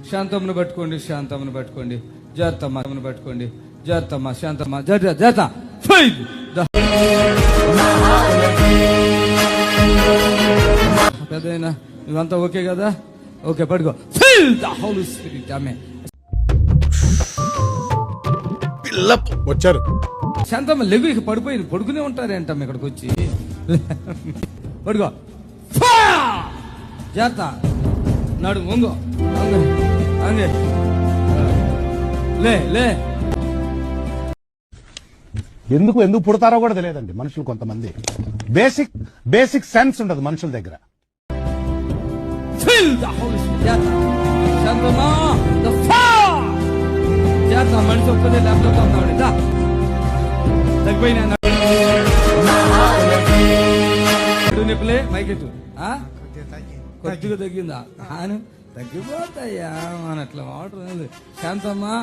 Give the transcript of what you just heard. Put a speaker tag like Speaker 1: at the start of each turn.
Speaker 1: శాంతమ్మను పట్టుకోండి, శాంతమ్మను పట్టుకోండి. జాగ్రత్తమ్మను పట్టుకోండి, జాగ్రత్తమ్మ, శాంతమ్మ, జాగ్రత్త. పెద్దయినా ఇవంతా ఓకే కదా? ఓకే, పడుకో. Feel the holy spirit. ఆమె
Speaker 2: వచ్చారు.
Speaker 1: శాంతమ్మ లెగు, ఇక పడిపోయింది. పడుకునే ఉంటారేంటమ్మ ఇక్కడికి వచ్చి. పడుకో. జాగ్రత్త. నాడు వంగో, అంగే లే.
Speaker 2: ఎందుకు పుడతారో కూడా తెలియదండి మనుషులు. కొంతమంది బేసిక్ సెన్స్ ఉండదు మనుషుల దగ్గర.
Speaker 1: మనిషి ఒక్కదే ల్యాప్టాప్ ఉన్నాడు. తగ్గిపోయినా నిప్పులే మైకెట్టు కొద్దిగా తగ్గిందా? తగ్గిపోతాయా అని అట్లా వాటర్. శాంతమ్మా